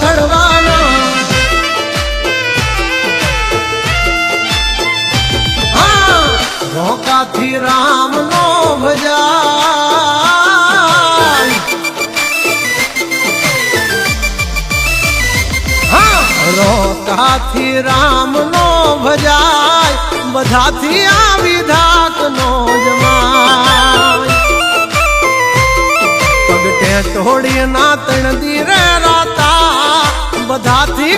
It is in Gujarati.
ઘડવાનો રોકાથી રામ નો ભજાય રોકાથી રામ નો ભજાય બધાથી આ વિધાક નો જમાય પગટે તોડી ના તણ દી રે રાતા બધાથી